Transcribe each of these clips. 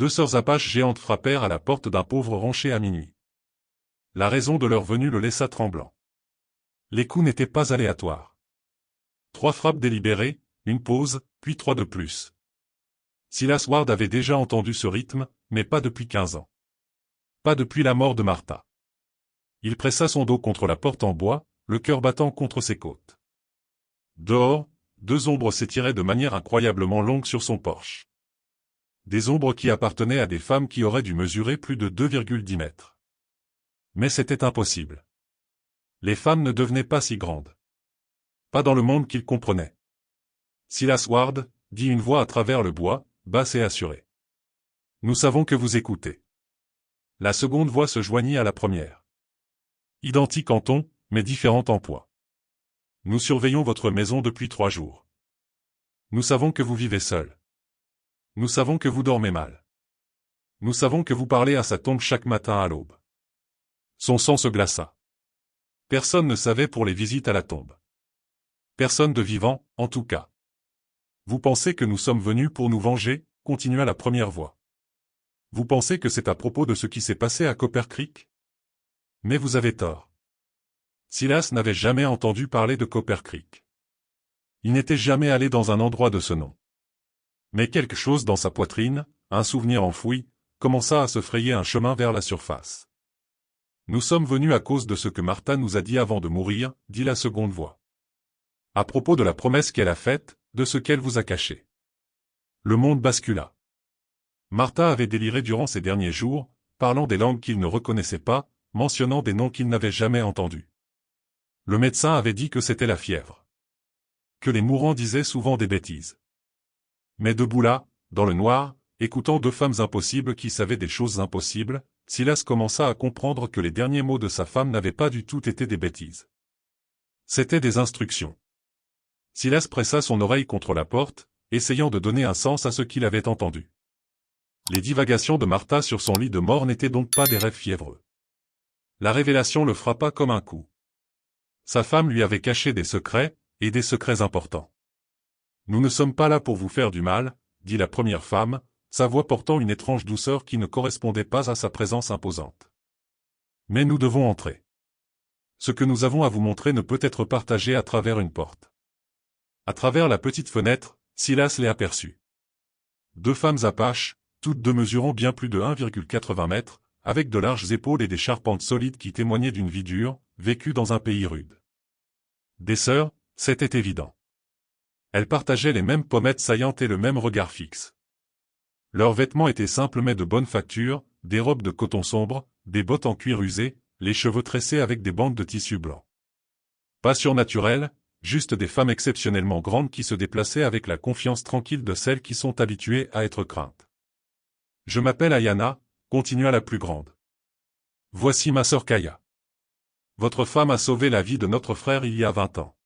2 sœurs Apaches géantes frappèrent à la porte d'un pauvre rancher à minuit. La raison de leur venue le laissa tremblant. Les coups n'étaient pas aléatoires. 3 frappes délibérées, une pause, puis 3 de plus. Silas Ward avait déjà entendu ce rythme, mais pas depuis 15 ans. Pas depuis la mort de Martha. Il pressa son dos contre la porte en bois, le cœur battant contre ses côtes. Dehors, 2 ombres s'étiraient de manière incroyablement longue sur son porche. Des ombres qui appartenaient à des femmes qui auraient dû mesurer plus de 2,10 mètres. Mais c'était impossible. Les femmes ne devenaient pas si grandes. Pas dans le monde qu'il comprenait. Silas Ward, dit une voix à travers le bois, basse et assurée. Nous savons que vous écoutez. La seconde voix se joignit à la première. Identique en ton, mais différente en poids. Nous surveillons votre maison depuis 3 jours. Nous savons que vous vivez seul. Nous savons que vous dormez mal. Nous savons que vous parlez à sa tombe chaque matin à l'aube. Son sang se glaça. Personne ne savait pour les visites à la tombe. Personne de vivant, en tout cas. Vous pensez que nous sommes venus pour nous venger, continua la première voix. Vous pensez que c'est à propos de ce qui s'est passé à Copper Creek? Mais vous avez tort. Silas n'avait jamais entendu parler de Copper Creek. Il n'était jamais allé dans un endroit de ce nom. Mais quelque chose dans sa poitrine, un souvenir enfoui, commença à se frayer un chemin vers la surface. Nous sommes venus à cause de ce que Martha nous a dit avant de mourir, dit la seconde voix. À propos de la promesse qu'elle a faite, de ce qu'elle vous a caché. Le monde bascula. Martha avait déliré durant ces derniers jours, parlant des langues qu'il ne reconnaissait pas, mentionnant des noms qu'il n'avait jamais entendus. Le médecin avait dit que c'était la fièvre. Que les mourants disaient souvent des bêtises. Mais debout là, dans le noir, écoutant 2 femmes impossibles qui savaient des choses impossibles, Silas commença à comprendre que les derniers mots de sa femme n'avaient pas du tout été des bêtises. C'étaient des instructions. Silas pressa son oreille contre la porte, essayant de donner un sens à ce qu'il avait entendu. Les divagations de Martha sur son lit de mort n'étaient donc pas des rêves fiévreux. La révélation le frappa comme un coup. Sa femme lui avait caché des secrets, et des secrets importants. « Nous ne sommes pas là pour vous faire du mal », dit la première femme, sa voix portant une étrange douceur qui ne correspondait pas à sa présence imposante. « Mais nous devons entrer. Ce que nous avons à vous montrer ne peut être partagé à travers une porte. » À travers la petite fenêtre, Silas les aperçut. 2 femmes apaches, toutes 2 mesurant bien plus de 1,80 mètres, avec de larges épaules et des charpentes solides qui témoignaient d'une vie dure, vécue dans un pays rude. Des sœurs, c'était évident. Elles partageaient les mêmes pommettes saillantes et le même regard fixe. Leurs vêtements étaient simples mais de bonne facture, des robes de coton sombre, des bottes en cuir usé, les cheveux tressés avec des bandes de tissu blanc. Pas surnaturelles, juste des femmes exceptionnellement grandes qui se déplaçaient avec la confiance tranquille de celles qui sont habituées à être craintes. « Je m'appelle Ayana », continua la plus grande. « Voici ma sœur Kaya. Votre femme a sauvé la vie de notre frère il y a 20 ans.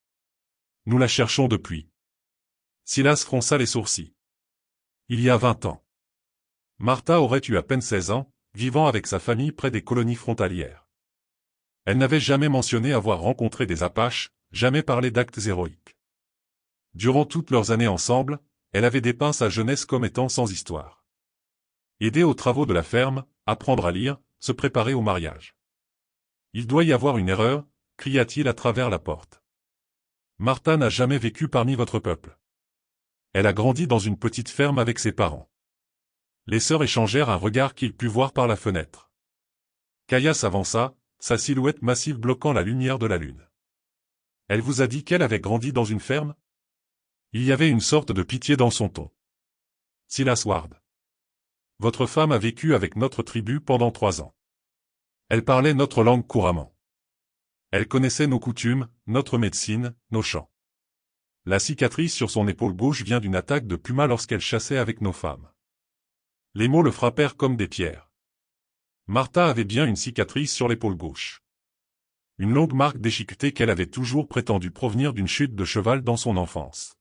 Nous la cherchons depuis. » Silas fronça les sourcils. Il y a 20 ans. Martha aurait eu à peine 16 ans, vivant avec sa famille près des colonies frontalières. Elle n'avait jamais mentionné avoir rencontré des Apaches, jamais parlé d'actes héroïques. Durant toutes leurs années ensemble, elle avait dépeint sa jeunesse comme étant sans histoire. Aider aux travaux de la ferme, apprendre à lire, se préparer au mariage. « Il doit y avoir une erreur », cria-t-il à travers la porte. « Martha n'a jamais vécu parmi votre peuple. Elle a grandi dans une petite ferme avec ses parents. » Les sœurs échangèrent un regard qu'il put voir par la fenêtre. Kaya s'avança, sa silhouette massive bloquant la lumière de la lune. « Elle vous a dit qu'elle avait grandi dans une ferme ?» Il y avait une sorte de pitié dans son ton. « Silas Ward. Votre femme a vécu avec notre tribu pendant 3 ans. Elle parlait notre langue couramment. Elle connaissait nos coutumes, notre médecine, nos chants. La cicatrice sur son épaule gauche vient d'une attaque de puma lorsqu'elle chassait avec nos femmes. » Les mots le frappèrent comme des pierres. Martha avait bien une cicatrice sur l'épaule gauche. Une longue marque déchiquetée qu'elle avait toujours prétendu provenir d'une chute de cheval dans son enfance.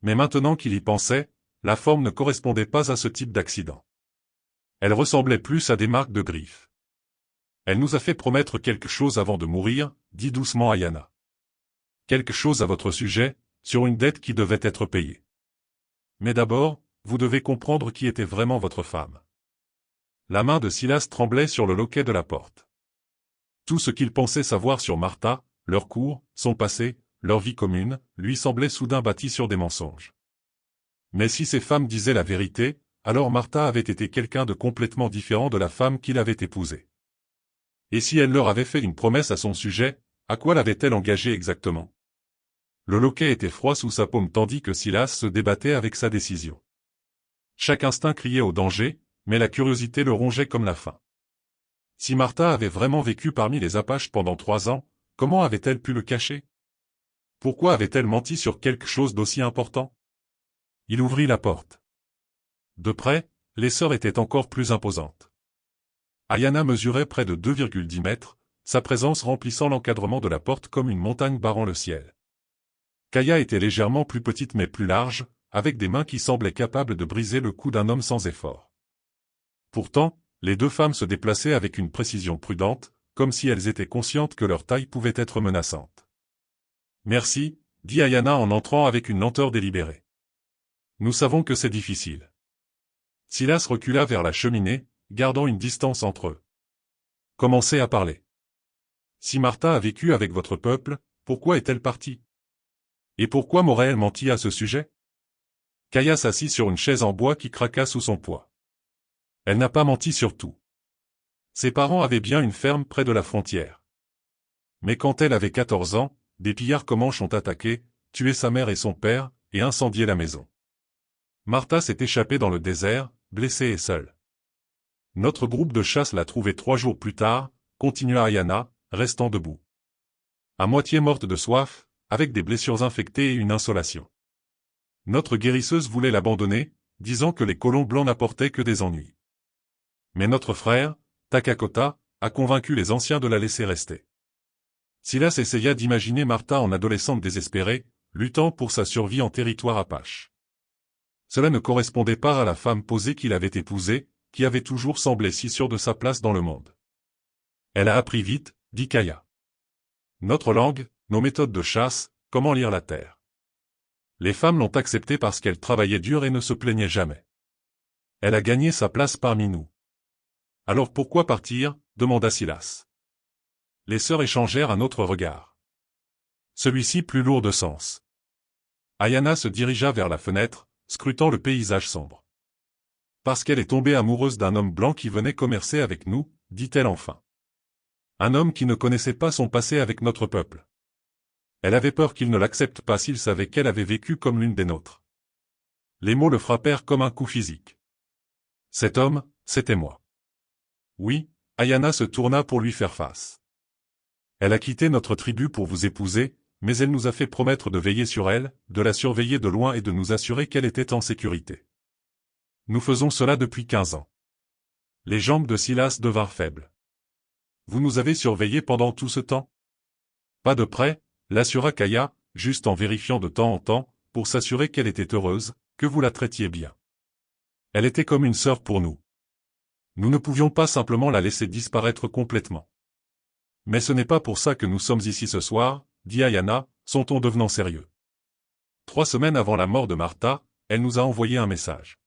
Mais maintenant qu'il y pensait, la forme ne correspondait pas à ce type d'accident. Elle ressemblait plus à des marques de griffes. Elle nous a fait promettre quelque chose avant de mourir, dit doucement Ayana. Quelque chose à votre sujet, sur une dette qui devait être payée. Mais d'abord, vous devez comprendre qui était vraiment votre femme. La main de Silas tremblait sur le loquet de la porte. Tout ce qu'il pensait savoir sur Martha, leur cours, son passé, leur vie commune, lui semblait soudain bâti sur des mensonges. Mais si ces femmes disaient la vérité, alors Martha avait été quelqu'un de complètement différent de la femme qu'il avait épousée. Et si elle leur avait fait une promesse à son sujet, à quoi l'avait-elle engagée exactement? Le loquet était froid sous sa paume tandis que Silas se débattait avec sa décision. Chaque instinct criait au danger, mais la curiosité le rongeait comme la faim. Si Martha avait vraiment vécu parmi les Apaches pendant 3 ans, comment avait-elle pu le cacher? Pourquoi avait-elle menti sur quelque chose d'aussi important? Il ouvrit la porte. De près, les sœurs étaient encore plus imposantes. Ayana mesurait près de 2,10 mètres, sa présence remplissant l'encadrement de la porte comme une montagne barrant le ciel. Kaya était légèrement plus petite mais plus large, avec des mains qui semblaient capables de briser le cou d'un homme sans effort. Pourtant, les deux femmes se déplaçaient avec une précision prudente, comme si elles étaient conscientes que leur taille pouvait être menaçante. « Merci, » dit Ayana en entrant avec une lenteur délibérée. « Nous savons que c'est difficile. » Silas recula vers la cheminée, gardant une distance entre eux. « Commencez à parler. Si Martha a vécu avec votre peuple, pourquoi est-elle partie? Et pourquoi m'aurait-elle menti à ce sujet? » Kaya s'assit sur une chaise en bois qui craqua sous son poids. Elle n'a pas menti sur tout. Ses parents avaient bien une ferme près de la frontière. Mais quand elle avait 14 ans, des pillards comanches ont attaqué, tué sa mère et son père, et incendié la maison. Martha s'est échappée dans le désert, blessée et seule. Notre groupe de chasse l'a trouvée 3 jours plus tard, continua Ayana, restant debout. À moitié morte de soif, avec des blessures infectées et une insolation. Notre guérisseuse voulait l'abandonner, disant que les colons blancs n'apportaient que des ennuis. Mais notre frère, Takakota, a convaincu les anciens de la laisser rester. Silas essaya d'imaginer Martha en adolescente désespérée, luttant pour sa survie en territoire apache. Cela ne correspondait pas à la femme posée qu'il avait épousée, qui avait toujours semblé si sûre de sa place dans le monde. Elle a appris vite, dit Kaya. Notre langue, nos méthodes de chasse, comment lire la terre. Les femmes l'ont acceptée parce qu'elle travaillait dur et ne se plaignait jamais. Elle a gagné sa place parmi nous. Alors pourquoi partir, demanda Silas. Les sœurs échangèrent un autre regard. Celui-ci plus lourd de sens. Ayana se dirigea vers la fenêtre, scrutant le paysage sombre. Parce qu'elle est tombée amoureuse d'un homme blanc qui venait commercer avec nous, dit-elle enfin. Un homme qui ne connaissait pas son passé avec notre peuple. Elle avait peur qu'il ne l'accepte pas s'il savait qu'elle avait vécu comme l'une des nôtres. Les mots le frappèrent comme un coup physique. Cet homme, c'était moi. Oui, Ayana se tourna pour lui faire face. Elle a quitté notre tribu pour vous épouser, mais elle nous a fait promettre de veiller sur elle, de la surveiller de loin et de nous assurer qu'elle était en sécurité. Nous faisons cela depuis 15 ans. Les jambes de Silas devinrent faibles. Vous nous avez surveillés pendant tout ce temps? Pas de près, l'assura Kaya, juste en vérifiant de temps en temps, pour s'assurer qu'elle était heureuse, que vous la traitiez bien. Elle était comme une sœur pour nous. Nous ne pouvions pas simplement la laisser disparaître complètement. Mais ce n'est pas pour ça que nous sommes ici ce soir, dit Ayana, son ton devenant sérieux. 3 semaines avant la mort de Martha, elle nous a envoyé un message.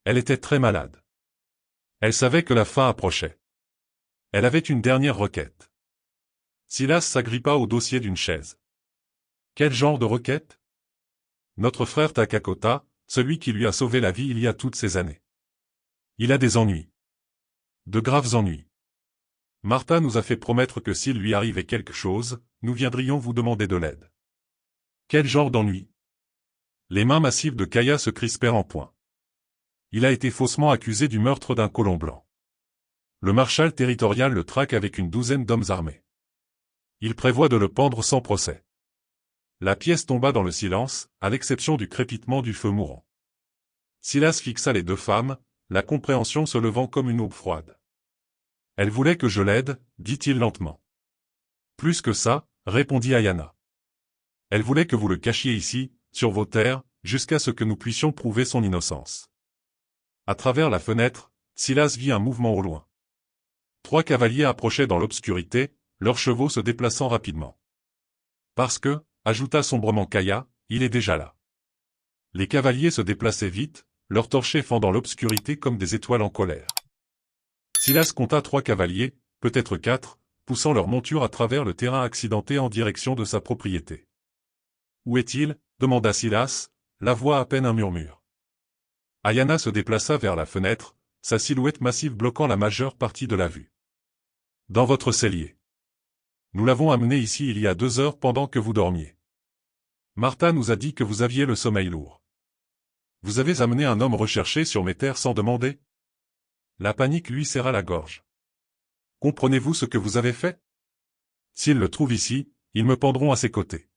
Elle était très malade. Elle savait que la fin approchait. Elle avait une dernière requête. Silas s'agrippa au dossier d'une chaise. Quel genre de requête? Notre frère Takakota, celui qui lui a sauvé la vie il y a toutes ces années. Il a des ennuis. De graves ennuis. Martha nous a fait promettre que s'il lui arrivait quelque chose, nous viendrions vous demander de l'aide. Quel genre d'ennui? Les mains massives de Kaya se crispèrent en point. Il a été faussement accusé du meurtre d'un colon blanc. Le marshal territorial le traque avec une 12aine d'hommes armés. Il prévoit de le pendre sans procès. La pièce tomba dans le silence, à l'exception du crépitement du feu mourant. Silas fixa les deux femmes, la compréhension se levant comme une aube froide. Elle voulait que je l'aide, dit-il lentement. Plus que ça, répondit Ayana. Elle voulait que vous le cachiez ici, sur vos terres, jusqu'à ce que nous puissions prouver son innocence. À travers la fenêtre, Silas vit un mouvement au loin. 3 cavaliers approchaient dans l'obscurité, leurs chevaux se déplaçant rapidement. Parce que, ajouta sombrement Kaya, il est déjà là. Les cavaliers se déplaçaient vite, leurs torchers fendant l'obscurité comme des étoiles en colère. Silas compta 3 cavaliers, peut-être 4, poussant leur monture à travers le terrain accidenté en direction de sa propriété. « Où est-il » demanda Silas, la voix à peine un murmure. Ayanna se déplaça vers la fenêtre, sa silhouette massive bloquant la majeure partie de la vue. « Dans votre cellier. Nous l'avons amené ici il y a 2 heures pendant que vous dormiez. Martha nous a dit que vous aviez le sommeil lourd. Vous avez amené un homme recherché sur mes terres sans demander ?» La panique lui serra la gorge. « Comprenez-vous ce que vous avez fait? S'ils le trouvent ici, ils me pendront à ses côtés. »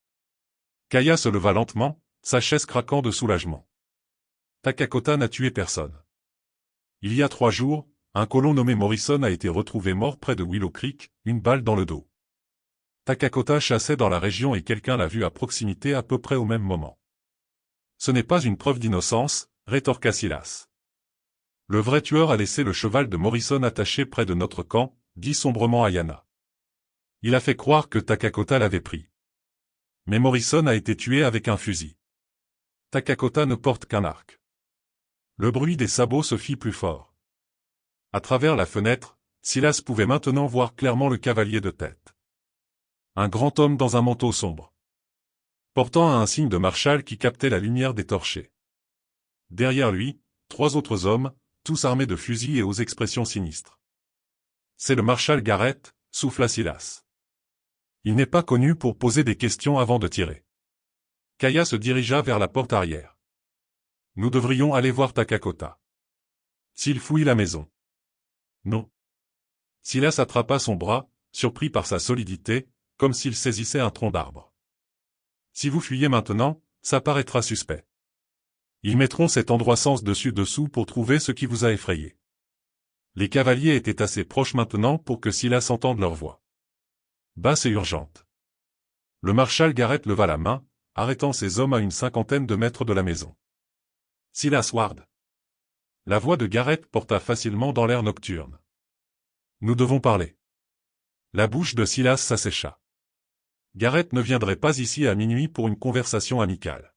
Kaya se leva lentement, sa chaise craquant de soulagement. Takakota n'a tué personne. Il y a 3 jours, un colon nommé Morrison a été retrouvé mort près de Willow Creek, une balle dans le dos. Takakota chassait dans la région et quelqu'un l'a vu à proximité à peu près au même moment. Ce n'est pas une preuve d'innocence, rétorqua Silas. Le vrai tueur a laissé le cheval de Morrison attaché près de notre camp, dit sombrement Ayanna. Il a fait croire que Takakota l'avait pris. Mais Morrison a été tué avec un fusil. Takakota ne porte qu'un arc. Le bruit des sabots se fit plus fort. À travers la fenêtre, Silas pouvait maintenant voir clairement le cavalier de tête. Un grand homme dans un manteau sombre, portant un signe de Marshall qui captait la lumière des torchers. Derrière lui, 3 autres hommes, tous armés de fusils et aux expressions sinistres. « C'est le Marshal Garrett » souffla Silas. Il n'est pas connu pour poser des questions avant de tirer. Kaya se dirigea vers la porte arrière. Nous devrions aller voir Takakota. S'il fouille la maison. Non. Silas attrapa son bras, surpris par sa solidité, comme s'il saisissait un tronc d'arbre. Si vous fuyez maintenant, ça paraîtra suspect. Ils mettront cet endroit sens dessus-dessous pour trouver ce qui vous a effrayé. Les cavaliers étaient assez proches maintenant pour que Silas entende leur voix. Basse et urgente. Le marshal Garrett leva la main, arrêtant ses hommes à une 50aine de mètres de la maison. Silas Ward. La voix de Garrett porta facilement dans l'air nocturne. Nous devons parler. La bouche de Silas s'assécha. Garrett ne viendrait pas ici à minuit pour une conversation amicale.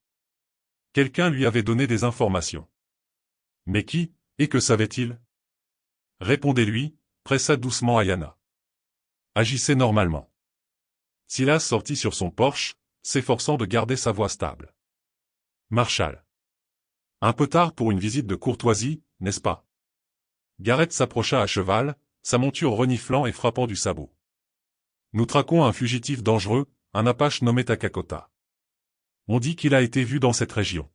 Quelqu'un lui avait donné des informations. Mais qui, et que savait-il? Répondez-lui, pressa doucement Ayanna. Agissez normalement. Silas sortit sur son porche, s'efforçant de garder sa voix stable. Marshall. Un peu tard pour une visite de courtoisie, n'est-ce pas? Garrett s'approcha à cheval, sa monture reniflant et frappant du sabot. Nous traquons un fugitif dangereux, un Apache nommé Takakota. On dit qu'il a été vu dans cette région.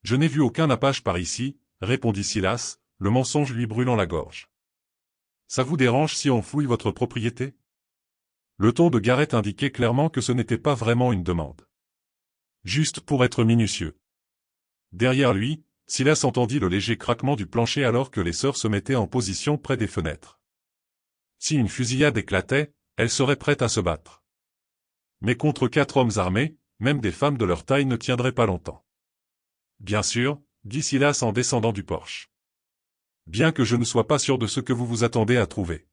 Je n'ai vu aucun Apache par ici, répondit Silas, le mensonge lui brûlant la gorge. Ça vous dérange si on fouille votre propriété? Le ton de Garrett indiquait clairement que ce n'était pas vraiment une demande. Juste pour être minutieux. Derrière lui, Silas entendit le léger craquement du plancher alors que les sœurs se mettaient en position près des fenêtres. Si une fusillade éclatait, elles seraient prêtes à se battre. Mais contre 4 hommes armés, même des femmes de leur taille ne tiendraient pas longtemps. Bien sûr, dit Silas en descendant du porche. Bien que je ne sois pas sûr de ce que vous vous attendez à trouver.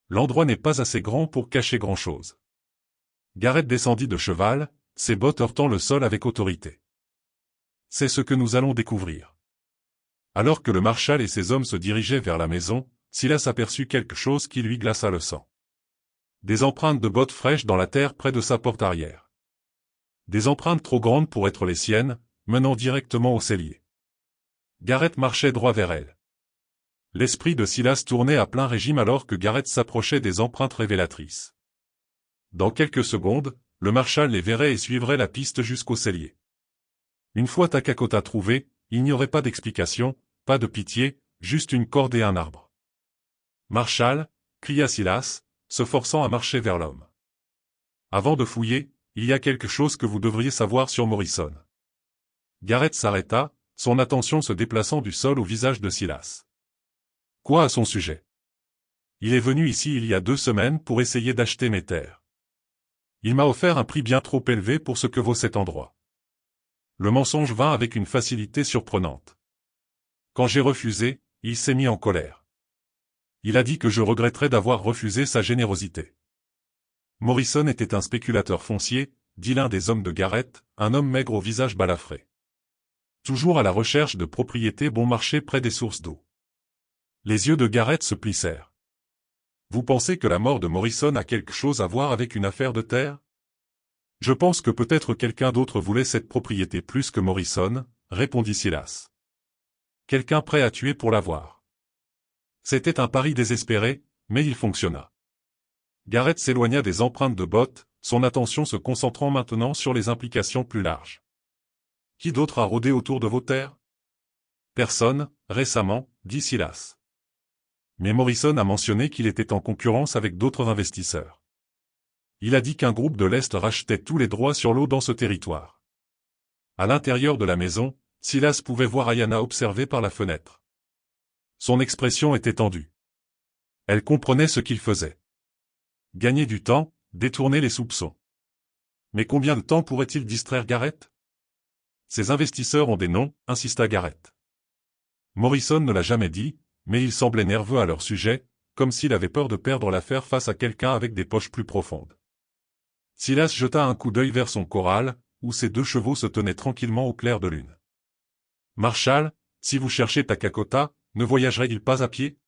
L'endroit n'est pas assez grand pour cacher grand-chose. Garrett descendit de cheval, ses bottes heurtant le sol avec autorité. C'est ce que nous allons découvrir. Alors que le marshal et ses hommes se dirigeaient vers la maison, Silas aperçut quelque chose qui lui glaça le sang. Des empreintes de bottes fraîches dans la terre près de sa porte arrière. Des empreintes trop grandes pour être les siennes, menant directement au cellier. Garrett marchait droit vers elle. L'esprit de Silas tournait à plein régime alors que Garrett s'approchait des empreintes révélatrices. Dans quelques secondes, le marshal les verrait et suivrait la piste jusqu'au cellier. Une fois Takakota trouvé, il n'y aurait pas d'explication, pas de pitié, juste une corde et un arbre. « Marshal » cria Silas, se forçant à marcher vers l'homme. « Avant de fouiller, il y a quelque chose que vous devriez savoir sur Morrison. » Garrett s'arrêta, son attention se déplaçant du sol au visage de Silas. « Quoi à son sujet? Il est venu ici il y a 2 semaines pour essayer d'acheter mes terres. Il m'a offert un prix bien trop élevé pour ce que vaut cet endroit. Le mensonge vint avec une facilité surprenante. Quand j'ai refusé, il s'est mis en colère. Il a dit que je regretterais d'avoir refusé sa générosité. Morrison était un spéculateur foncier, dit l'un des hommes de Garrett, un homme maigre au visage balafré. toujours à la recherche de propriétés bon marché près des sources d'eau. Les yeux de Garrett se plissèrent. Vous pensez que la mort de Morrison a quelque chose à voir avec une affaire de terre? Je pense que peut-être quelqu'un d'autre voulait cette propriété plus que Morrison, répondit Silas. Quelqu'un prêt à tuer pour l'avoir. C'était un pari désespéré, mais il fonctionna. Garrett s'éloigna des empreintes de bottes, son attention se concentrant maintenant sur les implications plus larges. Qui d'autre a rôdé autour de vos terres? Personne, récemment, dit Silas. Mais Morrison a mentionné qu'il était en concurrence avec d'autres investisseurs. Il a dit qu'un groupe de l'Est rachetait tous les droits sur l'eau dans ce territoire. À l'intérieur de la maison, Silas pouvait voir Ayanna observer par la fenêtre. Son expression était tendue. Elle comprenait ce qu'il faisait. Gagner du temps, détourner les soupçons. Mais combien de temps pourrait-il distraire Garrett? Ces investisseurs ont des noms, insista Garrett. Morrison ne l'a jamais dit, mais il semblait nerveux à leur sujet, comme s'il avait peur de perdre l'affaire face à quelqu'un avec des poches plus profondes. Silas jeta un coup d'œil vers son corral, où ses 2 chevaux se tenaient tranquillement au clair de lune. Marshall, si vous cherchez Takakota, ne voyagerait-il pas à pied?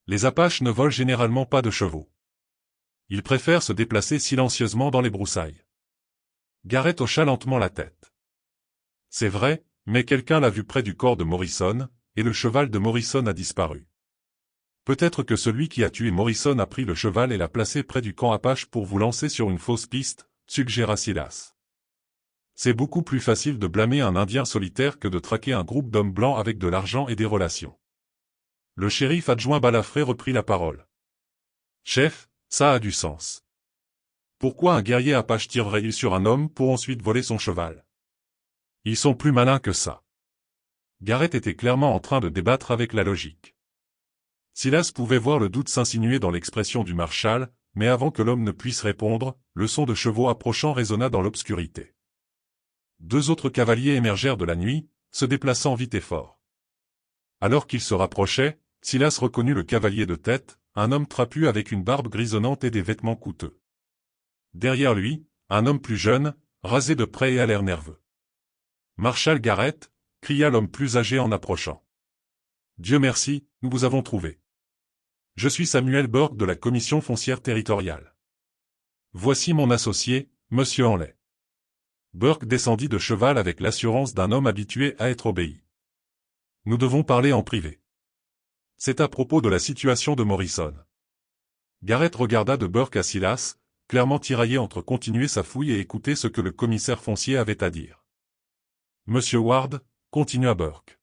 Les Apaches ne volent généralement pas de chevaux. Ils préfèrent se déplacer silencieusement dans les broussailles. Garrett hocha lentement la tête. C'est vrai, mais quelqu'un l'a vu près du corps de Morrison, et le cheval de Morrison a disparu. Peut-être que celui qui a tué Morrison a pris le cheval et l'a placé près du camp Apache pour vous lancer sur une fausse piste, suggéra Silas. C'est beaucoup plus facile de blâmer un Indien solitaire que de traquer un groupe d'hommes blancs avec de l'argent et des relations. Le shérif adjoint Balafré reprit la parole. Chef, ça a du sens. Pourquoi un guerrier Apache tirerait-il sur un homme pour ensuite voler son cheval? Ils sont plus malins que ça. Garrett était clairement en train de débattre avec la logique. Silas pouvait voir le doute s'insinuer dans l'expression du marshal, mais avant que l'homme ne puisse répondre, le son de chevaux approchant résonna dans l'obscurité. 2 autres cavaliers émergèrent de la nuit, se déplaçant vite et fort. Alors qu'ils se rapprochaient, Silas reconnut le cavalier de tête, un homme trapu avec une barbe grisonnante et des vêtements coûteux. Derrière lui, un homme plus jeune, rasé de près et à l'air nerveux. Marshal Garrett, cria l'homme plus âgé en approchant. Dieu merci, nous vous avons trouvé. Je suis Samuel Burke de la Commission foncière territoriale. Voici mon associé, Monsieur Hanley. Burke descendit de cheval avec l'assurance d'un homme habitué à être obéi. Nous devons parler en privé. C'est à propos de la situation de Morrison. Garrett regarda de Burke à Silas, clairement tiraillé entre continuer sa fouille et écouter ce que le commissaire foncier avait à dire. Monsieur Ward, continua Burke.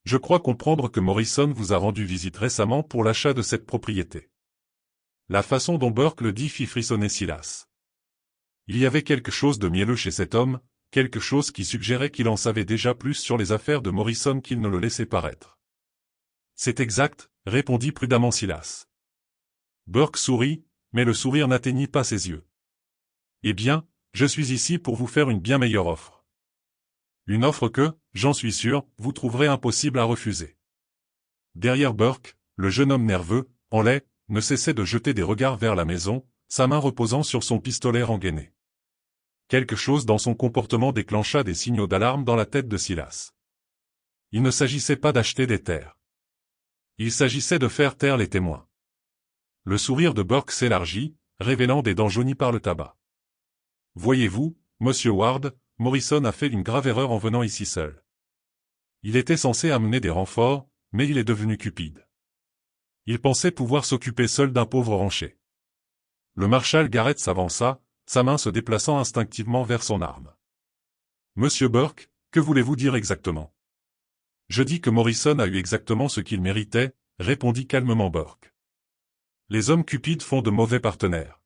Je crois comprendre que Morrison vous a rendu visite récemment pour l'achat de cette propriété. La façon dont Burke le dit fit frissonner Silas. Il y avait quelque chose de mielleux chez cet homme, quelque chose qui suggérait qu'il en savait déjà plus sur les affaires de Morrison qu'il ne le laissait paraître. C'est exact, répondit prudemment Silas. Burke sourit, mais le sourire n'atteignit pas ses yeux. Eh bien, je suis ici pour vous faire une bien meilleure offre. Une offre que, j'en suis sûr, vous trouverez impossible à refuser. Derrière Burke, le jeune homme nerveux, Hanley, ne cessait de jeter des regards vers la maison, sa main reposant sur son pistolet rengainé. Quelque chose dans son comportement déclencha des signaux d'alarme dans la tête de Silas. Il ne s'agissait pas d'acheter des terres. Il s'agissait de faire taire les témoins. Le sourire de Burke s'élargit, révélant des dents jaunies par le tabac. Voyez-vous, Monsieur Ward, Morrison a fait une grave erreur en venant ici seul. Il était censé amener des renforts, mais il est devenu cupide. Il pensait pouvoir s'occuper seul d'un pauvre rancher. Le marshal Garrett s'avança, sa main se déplaçant instinctivement vers son arme. Monsieur Burke, que voulez-vous dire exactement? Je dis que Morrison a eu exactement ce qu'il méritait, répondit calmement Burke. Les hommes cupides font de mauvais partenaires.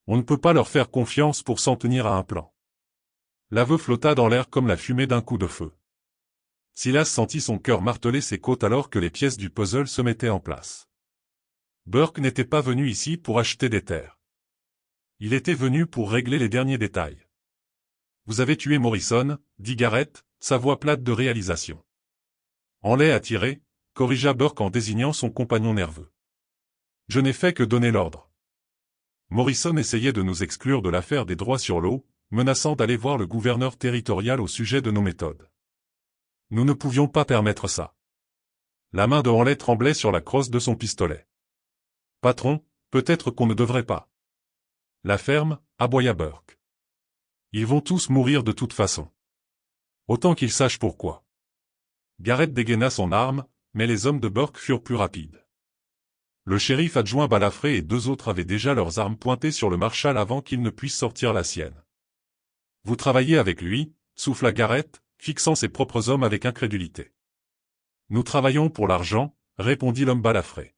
On ne peut pas leur faire confiance pour s'en tenir à un plan. L'aveu flotta dans l'air comme la fumée d'un coup de feu. Silas sentit son cœur marteler ses côtes alors que les pièces du puzzle se mettaient en place. Burke n'était pas venu ici pour acheter des terres. Il était venu pour régler les derniers détails. Vous avez tué Morrison, dit Garrett, sa voix plate de réalisation. Hanley a tiré, corrigea Burke en désignant son compagnon nerveux. Je n'ai fait que donner l'ordre. Morrison essayait de nous exclure de l'affaire des droits sur l'eau, menaçant d'aller voir le gouverneur territorial au sujet de nos méthodes. Nous ne pouvions pas permettre ça. La main de Hanley tremblait sur la crosse de son pistolet. Patron, peut-être qu'on ne devrait pas. La ferme, aboya Burke. Ils vont tous mourir de toute façon. Autant qu'ils sachent pourquoi. Garrett dégaina son arme, mais les hommes de Burke furent plus rapides. Le shérif adjoint Balafré et 2 autres avaient déjà leurs armes pointées sur le marshal avant qu'il ne puisse sortir la sienne. Vous travaillez avec lui, souffla Garrett, fixant ses propres hommes avec incrédulité. Nous travaillons pour l'argent, répondit l'homme Balafré.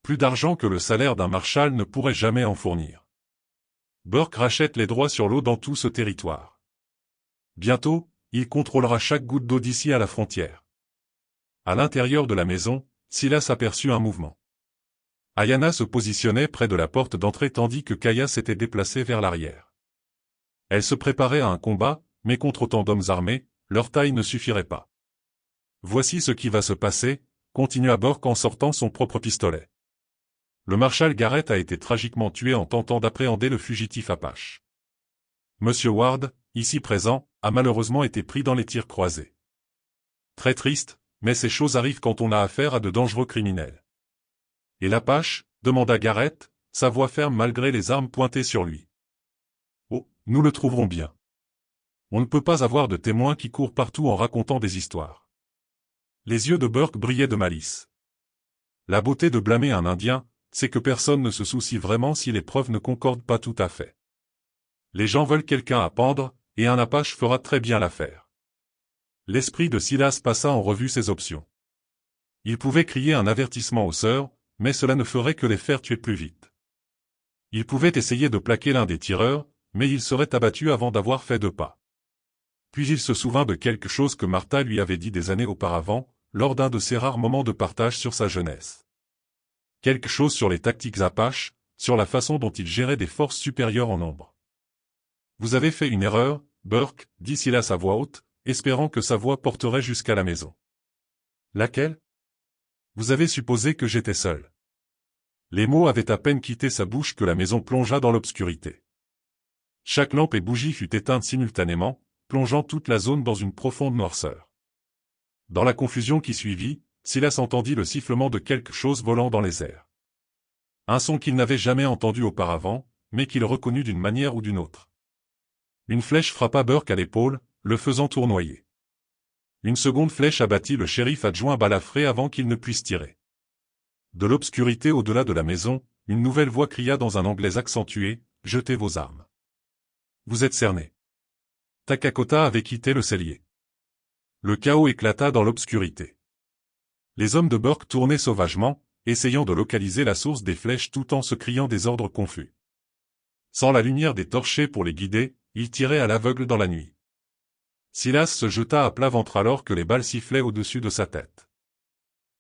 Plus d'argent que le salaire d'un marshal ne pourrait jamais en fournir. Burke rachète les droits sur l'eau dans tout ce territoire. Bientôt, il contrôlera chaque goutte d'eau d'ici à la frontière. À l'intérieur de la maison, Silas aperçut un mouvement. Ayanna se positionnait près de la porte d'entrée tandis que Kaya s'était déplacée vers l'arrière. Elle se préparait à un combat, mais contre autant d'hommes armés, leur taille ne suffirait pas. Voici ce qui va se passer, continua Burke en sortant son propre pistolet. Le marshal Garrett a été tragiquement tué en tentant d'appréhender le fugitif Apache. Monsieur Ward, ici présent, a malheureusement été pris dans les tirs croisés. Très triste, mais ces choses arrivent quand on a affaire à de dangereux criminels. Et l'Apache, demanda Garrett, sa voix ferme malgré les armes pointées sur lui. Oh, nous le trouverons bien. On ne peut pas avoir de témoins qui courent partout en racontant des histoires. Les yeux de Burke brillaient de malice. La beauté de blâmer un Indien, c'est que personne ne se soucie vraiment si les preuves ne concordent pas tout à fait. Les gens veulent quelqu'un à pendre, et un Apache fera très bien l'affaire. L'esprit de Silas passa en revue ses options. Il pouvait crier un avertissement aux sœurs, mais cela ne ferait que les faire tuer plus vite. Il pouvait essayer de plaquer l'un des tireurs, mais il serait abattu avant d'avoir fait 2 pas. Puis il se souvint de quelque chose que Martha lui avait dit des années auparavant, lors d'un de ces rares moments de partage sur sa jeunesse. Quelque chose sur les tactiques Apaches, sur la façon dont il gérait des forces supérieures en nombre. Vous avez fait une erreur, Burke, dit Silas à voix haute, espérant que sa voix porterait jusqu'à la maison. Laquelle? Vous avez supposé que j'étais seul. Les mots avaient à peine quitté sa bouche que la maison plongea dans l'obscurité. Chaque lampe et bougie fut éteinte simultanément, plongeant toute la zone dans une profonde noirceur. Dans la confusion qui suivit, Silas entendit le sifflement de quelque chose volant dans les airs. Un son qu'il n'avait jamais entendu auparavant, mais qu'il reconnut d'une manière ou d'une autre. Une flèche frappa Burke à l'épaule, le faisant tournoyer. Une seconde flèche abattit le shérif adjoint Balafré avant qu'il ne puisse tirer. De l'obscurité au-delà de la maison, une nouvelle voix cria dans un anglais accentué, « Jetez vos armes. Vous êtes cernés. » Takakota avait quitté le cellier. Le chaos éclata dans l'obscurité. Les hommes de Burke tournaient sauvagement, essayant de localiser la source des flèches tout en se criant des ordres confus. Sans la lumière des torchers pour les guider, ils tiraient à l'aveugle dans la nuit. Silas se jeta à plat ventre alors que les balles sifflaient au-dessus de sa tête.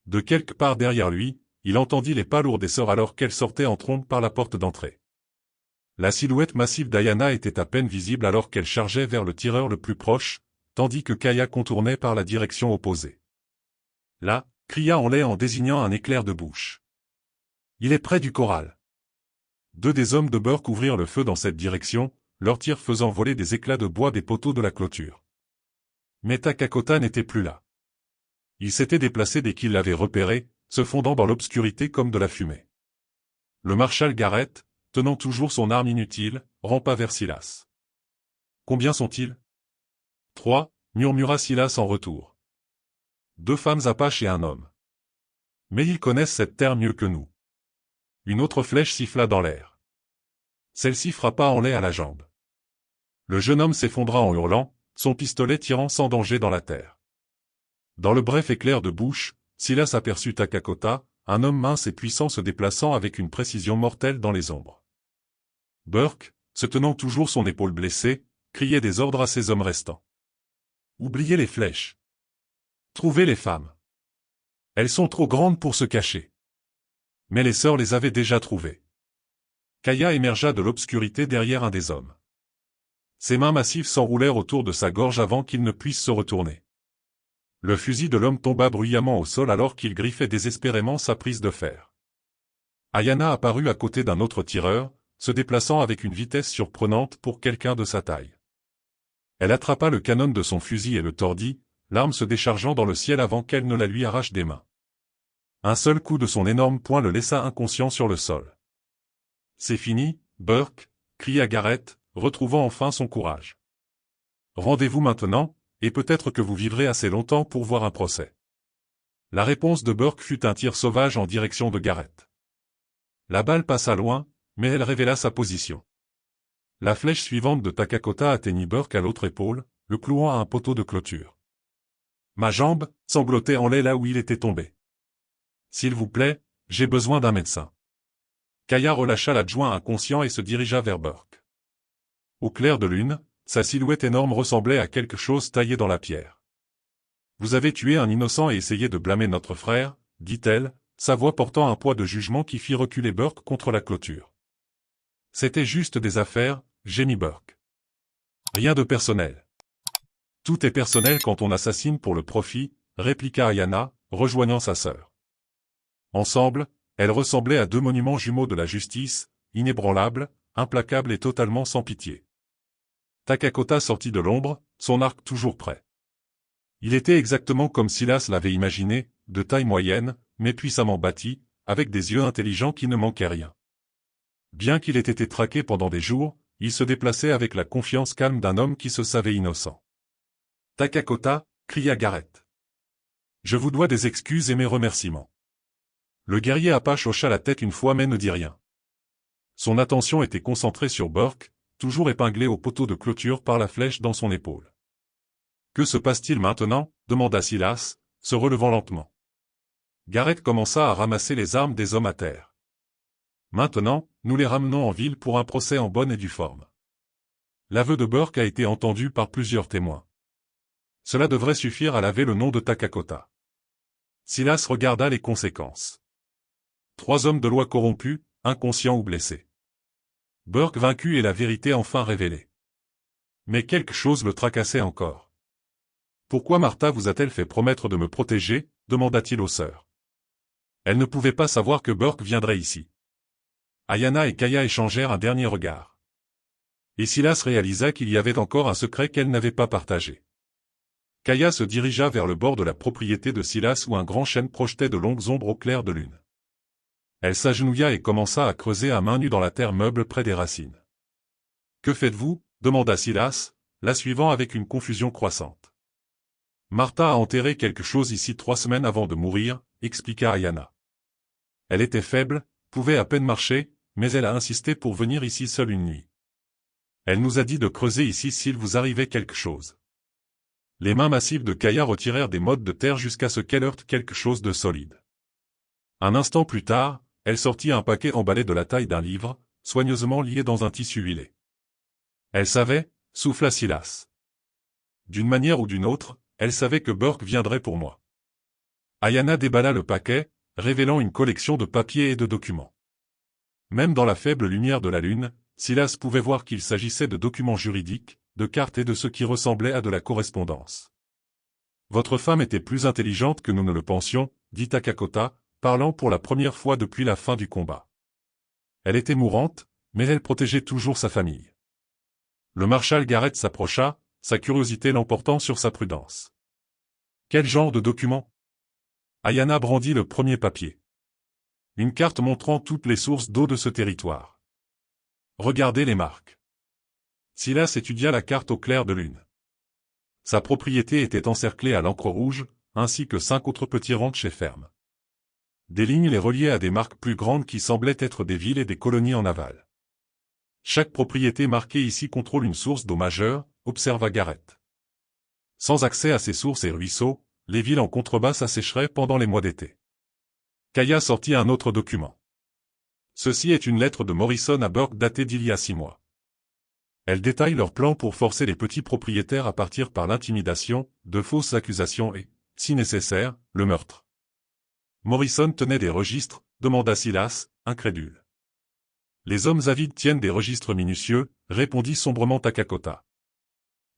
De quelque part derrière lui, il entendit les pas lourds des sœurs alors qu'elles sortaient en trombe par la porte d'entrée. La silhouette massive d'Ayanna était à peine visible alors qu'elle chargeait vers le tireur le plus proche, tandis que Kaya contournait par la direction opposée. Là, cria Hanley en désignant un éclair de bouche. Il est près du corral. 2 des hommes de Burke ouvrirent le feu dans cette direction, leurs tirs faisant voler des éclats de bois des poteaux de la clôture. Mais Takakota n'était plus là. Il s'était déplacé dès qu'il l'avait repéré, se fondant dans l'obscurité comme de la fumée. Le marshal Garrett, tenant toujours son arme inutile, rampa vers Silas. « Combien sont-ils » ? 3, murmura Silas en retour. 2 femmes Apaches et un homme. Mais ils connaissent cette terre mieux que nous. Une autre flèche siffla dans l'air. Celle-ci frappa Hanley à la jambe. Le jeune homme s'effondra en hurlant, son pistolet tirant sans danger dans la terre. Dans le bref éclair de bouche, Silas aperçut Takakota, un homme mince et puissant se déplaçant avec une précision mortelle dans les ombres. Burke, se tenant toujours son épaule blessée, criait des ordres à ses hommes restants. Oubliez les flèches. Trouvez les femmes. Elles sont trop grandes pour se cacher. Mais les sœurs les avaient déjà trouvées. Kaya émergea de l'obscurité derrière un des hommes. Ses mains massives s'enroulèrent autour de sa gorge avant qu'il ne puisse se retourner. Le fusil de l'homme tomba bruyamment au sol alors qu'il griffait désespérément sa prise de fer. Ayanna apparut à côté d'un autre tireur, se déplaçant avec une vitesse surprenante pour quelqu'un de sa taille. Elle attrapa le canon de son fusil et le tordit, l'arme se déchargeant dans le ciel avant qu'elle ne la lui arrache des mains. Un seul coup de son énorme poing le laissa inconscient sur le sol. « C'est fini, Burke » cria Garrett, retrouvant enfin son courage. « Rendez-vous maintenant, et peut-être que vous vivrez assez longtemps pour voir un procès. » La réponse de Burke fut un tir sauvage en direction de Garrett. La balle passa loin, mais elle révéla sa position. La flèche suivante de Takakota atteignit Burke à l'autre épaule, le clouant à un poteau de clôture. Ma jambe sanglotait en l'air là où il était tombé. « S'il vous plaît, j'ai besoin d'un médecin. » Kaya relâcha l'adjoint inconscient et se dirigea vers Burke. Au clair de lune, sa silhouette énorme ressemblait à quelque chose taillé dans la pierre. « Vous avez tué un innocent et essayé de blâmer notre frère, » dit-elle, sa voix portant un poids de jugement qui fit reculer Burke contre la clôture. « C'était juste des affaires, » gémit Burke. « Rien de personnel. »« Tout est personnel quand on assassine pour le profit, » répliqua Ayana, rejoignant sa sœur. Ensemble, elles ressemblaient à deux monuments jumeaux de la justice, inébranlables, implacables et totalement sans pitié. Takakota sortit de l'ombre, son arc toujours prêt. Il était exactement comme Silas l'avait imaginé, de taille moyenne, mais puissamment bâti, avec des yeux intelligents qui ne manquaient rien. Bien qu'il ait été traqué pendant des jours, il se déplaçait avec la confiance calme d'un homme qui se savait innocent. « Takakota » cria Garrett. « Je vous dois des excuses et mes remerciements. » Le guerrier Apache hocha la tête une fois mais ne dit rien. Son attention était concentrée sur Burke, toujours épinglé au poteau de clôture par la flèche dans son épaule. « Que se passe-t-il maintenant » demanda Silas, se relevant lentement. Garrett commença à ramasser les armes des hommes à terre. « Maintenant, nous les ramenons en ville pour un procès en bonne et due forme. » L'aveu de Burke a été entendu par plusieurs témoins. Cela devrait suffire à laver le nom de Takakota. Silas regarda les conséquences. 3 hommes de loi corrompus, inconscients ou blessés. Burke vaincu et la vérité enfin révélée. Mais quelque chose le tracassait encore. « Pourquoi Martha vous a-t-elle fait promettre de me protéger » demanda-t-il aux sœurs. Elle ne pouvait pas savoir que Burke viendrait ici. Ayana et Kaya échangèrent un dernier regard. Et Silas réalisa qu'il y avait encore un secret qu'elle n'avait pas partagé. Kaya se dirigea vers le bord de la propriété de Silas où un grand chêne projetait de longues ombres au clair de lune. Elle s'agenouilla et commença à creuser à main nue dans la terre meuble près des racines. « Que faites-vous » demanda Silas, la suivant avec une confusion croissante. « Martha a enterré quelque chose ici 3 semaines avant de mourir » expliqua Ayana. Elle était faible, pouvait à peine marcher, mais elle a insisté pour venir ici seule une nuit. Elle nous a dit de creuser ici s'il vous arrivait quelque chose. Les mains massives de Kaya retirèrent des mottes de terre jusqu'à ce qu'elle heurte quelque chose de solide. Un instant plus tard, elle sortit un paquet emballé de la taille d'un livre, soigneusement lié dans un tissu huilé. Elle savait, souffla Silas. D'une manière ou d'une autre, elle savait que Burke viendrait pour moi. Ayana déballa le paquet, révélant une collection de papiers et de documents. Même dans la faible lumière de la lune, Silas pouvait voir qu'il s'agissait de documents juridiques, de cartes et de ce qui ressemblait à de la correspondance. « Votre femme était plus intelligente que nous ne le pensions » dit Takakota, parlant pour la première fois depuis la fin du combat. Elle était mourante, mais elle protégeait toujours sa famille. Le marshal Garrett s'approcha, sa curiosité l'emportant sur sa prudence. « Quel genre de document » Ayana brandit le premier papier. Une carte montrant toutes les sources d'eau de ce territoire. Regardez les marques. Silas étudia la carte au clair de lune. Sa propriété était encerclée à l'encre rouge, ainsi que 5 autres petits ranchs et fermes. Des lignes les reliaient à des marques plus grandes qui semblaient être des villes et des colonies en aval. Chaque propriété marquée ici contrôle une source d'eau majeure, observa Garrett. Sans accès à ces sources et ruisseaux, les villes en contrebas assécheraient pendant les mois d'été. Kaya sortit un autre document. Ceci est une lettre de Morrison à Burke datée d'il y a 6 mois. Elle détaille leur plan pour forcer les petits propriétaires à partir par l'intimidation, de fausses accusations et, si nécessaire, le meurtre. Morrison tenait des registres, demanda Silas, incrédule. Les hommes avides tiennent des registres minutieux, répondit sombrement Takakota.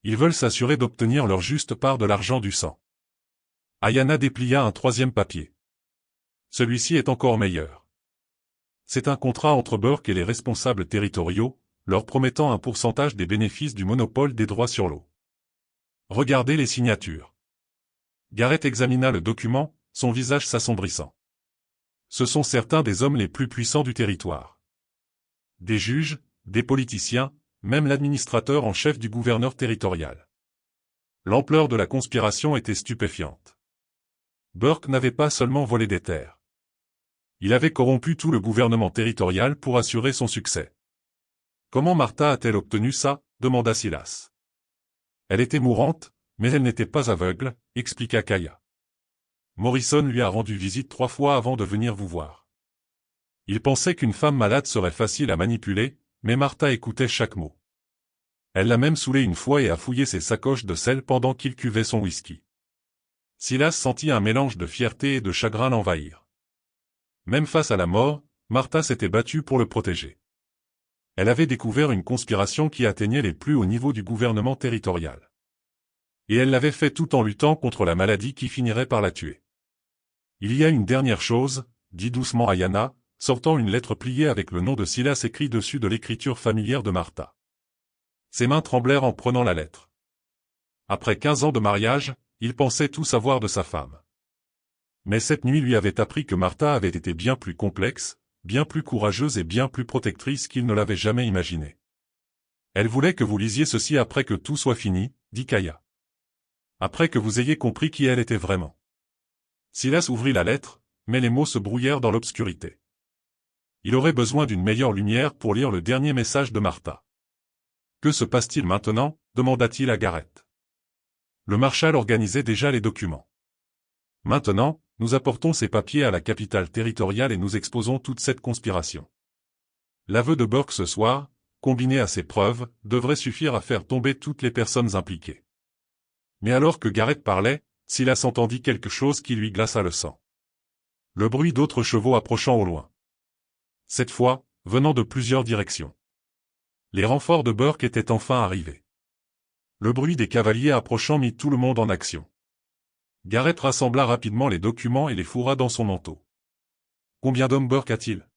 Ils veulent s'assurer d'obtenir leur juste part de l'argent du sang. Ayana déplia un 3e papier. Celui-ci est encore meilleur. C'est un contrat entre Burke et les responsables territoriaux, leur promettant un pourcentage des bénéfices du monopole des droits sur l'eau. Regardez les signatures. Garrett examina le document, son visage s'assombrissant. Ce sont certains des hommes les plus puissants du territoire. Des juges, des politiciens, même l'administrateur en chef du gouverneur territorial. L'ampleur de la conspiration était stupéfiante. Burke n'avait pas seulement volé des terres. Il avait corrompu tout le gouvernement territorial pour assurer son succès. Comment Martha a-t-elle obtenu ça? Demanda Silas. Elle était mourante, mais elle n'était pas aveugle, expliqua Kaya. Morrison lui a rendu visite 3 fois avant de venir vous voir. Il pensait qu'une femme malade serait facile à manipuler, mais Martha écoutait chaque mot. Elle l'a même saoulé une fois et a fouillé ses sacoches de sel pendant qu'il cuvait son whisky. Silas sentit un mélange de fierté et de chagrin l'envahir. Même face à la mort, Martha s'était battue pour le protéger. Elle avait découvert une conspiration qui atteignait les plus hauts niveaux du gouvernement territorial. Et elle l'avait fait tout en luttant contre la maladie qui finirait par la tuer. Il y a une dernière chose, dit doucement Ayanna, sortant une lettre pliée avec le nom de Silas écrit dessus de l'écriture familière de Martha. Ses mains tremblèrent en prenant la lettre. Après 15 ans de mariage, il pensait tout savoir de sa femme. Mais cette nuit lui avait appris que Martha avait été bien plus complexe, bien plus courageuse et bien plus protectrice qu'il ne l'avait jamais imaginé. Elle voulait que vous lisiez ceci après que tout soit fini, dit Kaya. Après que vous ayez compris qui elle était vraiment. Silas ouvrit la lettre, mais les mots se brouillèrent dans l'obscurité. Il aurait besoin d'une meilleure lumière pour lire le dernier message de Martha. Que se passe-t-il maintenant? Demanda-t-il à Garrett. Le marshal organisait déjà les documents. Maintenant, nous apportons ces papiers à la capitale territoriale et nous exposons toute cette conspiration. L'aveu de Burke ce soir, combiné à ces preuves, devrait suffire à faire tomber toutes les personnes impliquées. Mais alors que Garrett parlait, Silas entendit quelque chose qui lui glaça le sang. Le bruit d'autres chevaux approchant au loin. Cette fois, venant de plusieurs directions. Les renforts de Burke étaient enfin arrivés. Le bruit des cavaliers approchant mit tout le monde en action. Garrett rassembla rapidement les documents et les fourra dans son manteau. Combien d'hommes Burke a-t-il?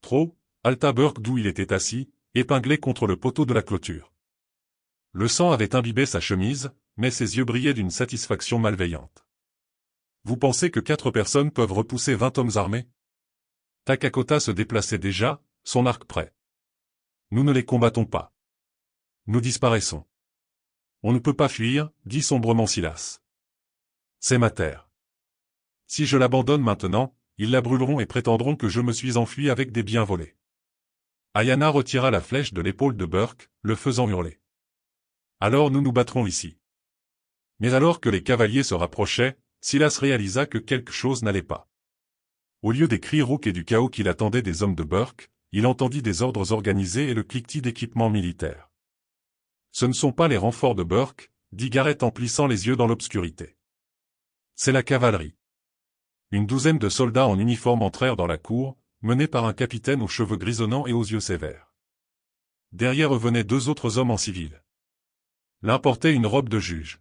Trop, halta Burke d'où il était assis, épinglé contre le poteau de la clôture. Le sang avait imbibé sa chemise, mais ses yeux brillaient d'une satisfaction malveillante. Vous pensez que 4 personnes peuvent repousser 20 hommes armés? Takakota se déplaçait déjà, son arc prêt. Nous ne les combattons pas. Nous disparaissons. On ne peut pas fuir, dit sombrement Silas. C'est ma terre. Si je l'abandonne maintenant, ils la brûleront et prétendront que je me suis enfui avec des biens volés. Ayanna retira la flèche de l'épaule de Burke, le faisant hurler. Alors nous nous battrons ici. Mais alors que les cavaliers se rapprochaient, Silas réalisa que quelque chose n'allait pas. Au lieu des cris rauques et du chaos qu'il attendait des hommes de Burke, il entendit des ordres organisés et le cliquetis d'équipements militaires. Ce ne sont pas les renforts de Burke, dit Garrett en plissant les yeux dans l'obscurité. C'est la cavalerie. Une douzaine de soldats en uniforme entrèrent dans la cour, menés par un capitaine aux cheveux grisonnants et aux yeux sévères. Derrière eux venaient 2 autres hommes en civil. L'un portait une robe de juge.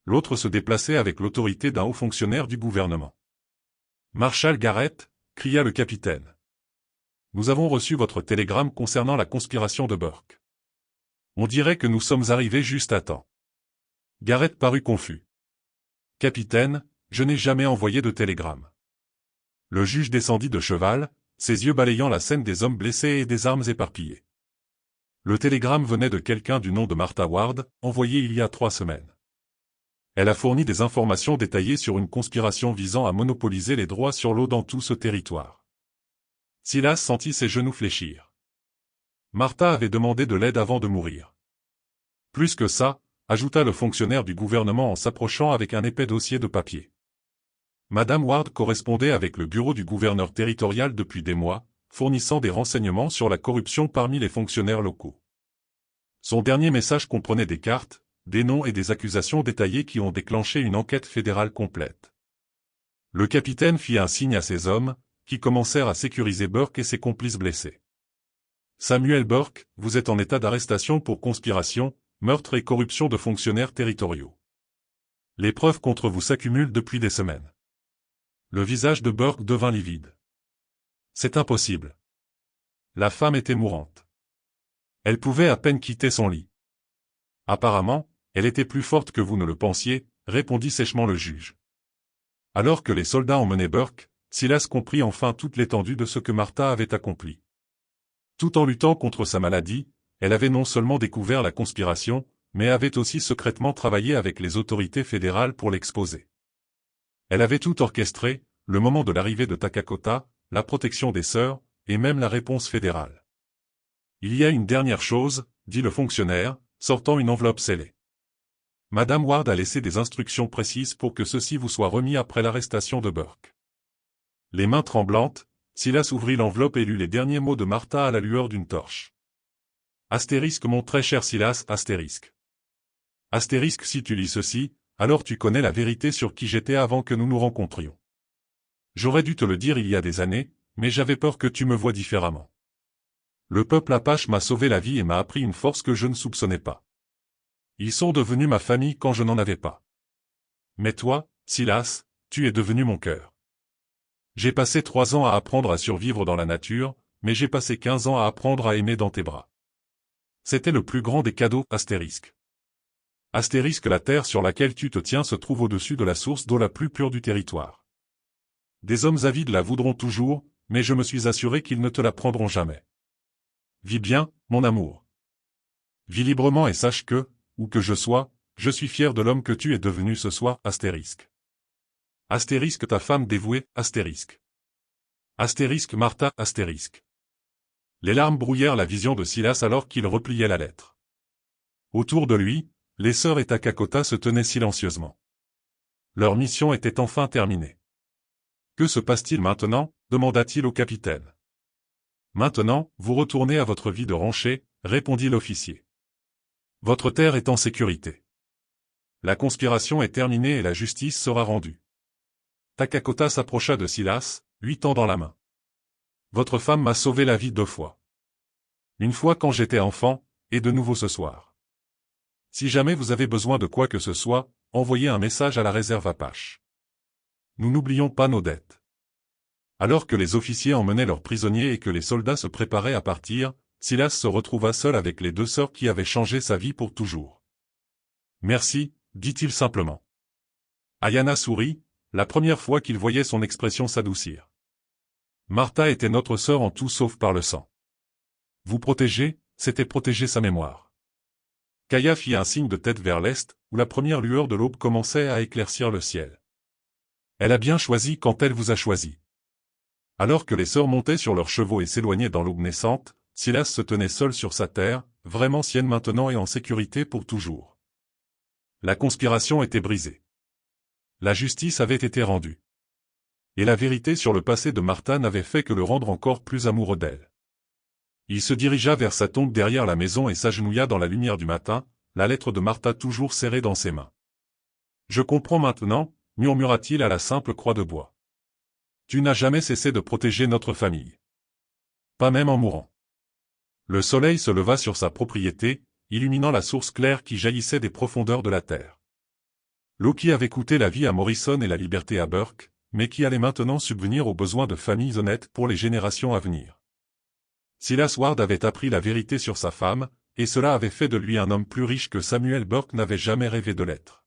L'autre se déplaçait avec l'autorité d'un haut fonctionnaire du gouvernement. « Marshal Garrett » cria le capitaine. « Nous avons reçu votre télégramme concernant la conspiration de Burke. On dirait que nous sommes arrivés juste à temps. » Garrett parut confus. « Capitaine, je n'ai jamais envoyé de télégramme. » Le juge descendit de cheval, ses yeux balayant la scène des hommes blessés et des armes éparpillées. Le télégramme venait de quelqu'un du nom de Martha Ward, envoyé il y a 3 semaines. Elle a fourni des informations détaillées sur une conspiration visant à monopoliser les droits sur l'eau dans tout ce territoire. Silas sentit ses genoux fléchir. Martha avait demandé de l'aide avant de mourir. Plus que ça, ajouta le fonctionnaire du gouvernement en s'approchant avec un épais dossier de papier. Madame Ward correspondait avec le bureau du gouverneur territorial depuis des mois, fournissant des renseignements sur la corruption parmi les fonctionnaires locaux. Son dernier message comprenait des cartes, des noms et des accusations détaillées qui ont déclenché une enquête fédérale complète. Le capitaine fit un signe à ses hommes, qui commencèrent à sécuriser Burke et ses complices blessés. Samuel Burke, vous êtes en état d'arrestation pour conspiration, meurtre et corruption de fonctionnaires territoriaux. Les preuves contre vous s'accumulent depuis des semaines. Le visage de Burke devint livide. C'est impossible. La femme était mourante. Elle pouvait à peine quitter son lit. Apparemment, elle était plus forte que vous ne le pensiez, répondit sèchement le juge. Alors que les soldats emmenaient Burke, Silas comprit enfin toute l'étendue de ce que Martha avait accompli. Tout en luttant contre sa maladie, elle avait non seulement découvert la conspiration, mais avait aussi secrètement travaillé avec les autorités fédérales pour l'exposer. Elle avait tout orchestré, le moment de l'arrivée de Takakota, la protection des sœurs, et même la réponse fédérale. Il y a une dernière chose, dit le fonctionnaire, sortant une enveloppe scellée. Madame Ward a laissé des instructions précises pour que ceci vous soit remis après l'arrestation de Burke. Les mains tremblantes, Silas ouvrit l'enveloppe et lut les derniers mots de Martha à la lueur d'une torche. Astérisque mon très cher Silas, astérisque. Astérisque si tu lis ceci, alors tu connais la vérité sur qui j'étais avant que nous nous rencontrions. J'aurais dû te le dire il y a des années, mais j'avais peur que tu me vois différemment. Le peuple Apache m'a sauvé la vie et m'a appris une force que je ne soupçonnais pas. Ils sont devenus ma famille quand je n'en avais pas. Mais toi, Silas, tu es devenu mon cœur. J'ai passé 3 ans à apprendre à survivre dans la nature, mais j'ai passé 15 ans à apprendre à aimer dans tes bras. C'était le plus grand des cadeaux, astérisque. Astérisque la terre sur laquelle tu te tiens se trouve au-dessus de la source d'eau la plus pure du territoire. Des hommes avides la voudront toujours, mais je me suis assuré qu'ils ne te la prendront jamais. Vis bien, mon amour. Vis librement et sache que, où que je sois, je suis fier de l'homme que tu es devenu ce soir, astérisque. Astérisque ta femme dévouée, astérisque. Astérisque Martha, astérisque. Les larmes brouillèrent la vision de Silas alors qu'il repliait la lettre. Autour de lui, les sœurs et Takakota se tenaient silencieusement. Leur mission était enfin terminée. Que se passe-t-il maintenant? Demanda-t-il au capitaine. Maintenant, vous retournez à votre vie de rancher, répondit l'officier. Votre terre est en sécurité. La conspiration est terminée et la justice sera rendue. Takakota s'approcha de Silas, lui tendant la main. Votre femme m'a sauvé la vie 2 fois. Une fois quand j'étais enfant, et de nouveau ce soir. Si jamais vous avez besoin de quoi que ce soit, envoyez un message à la réserve Apache. Nous n'oublions pas nos dettes. Alors que les officiers emmenaient leurs prisonniers et que les soldats se préparaient à partir, Silas se retrouva seul avec les 2 sœurs qui avaient changé sa vie pour toujours. Merci, dit-il simplement. Ayana sourit, la première fois qu'il voyait son expression s'adoucir. Martha était notre sœur en tout sauf par le sang. Vous protéger, c'était protéger sa mémoire. Kaya fit un signe de tête vers l'est, où la première lueur de l'aube commençait à éclaircir le ciel. Elle a bien choisi quand elle vous a choisi. Alors que les sœurs montaient sur leurs chevaux et s'éloignaient dans l'aube naissante, Silas se tenait seul sur sa terre, vraiment sienne maintenant et en sécurité pour toujours. La conspiration était brisée. La justice avait été rendue. Et la vérité sur le passé de Martha n'avait fait que le rendre encore plus amoureux d'elle. Il se dirigea vers sa tombe derrière la maison et s'agenouilla dans la lumière du matin, la lettre de Martha toujours serrée dans ses mains. « Je comprends maintenant », murmura-t-il à la simple croix de bois. « Tu n'as jamais cessé de protéger notre famille. Pas même en mourant. » Le soleil se leva sur sa propriété, illuminant la source claire qui jaillissait des profondeurs de la terre. L'eau qui avait coûté la vie à Morrison et la liberté à Burke, mais qui allait maintenant subvenir aux besoins de familles honnêtes pour les générations à venir. Silas Ward avait appris la vérité sur sa femme, et cela avait fait de lui un homme plus riche que Samuel Burke n'avait jamais rêvé de l'être.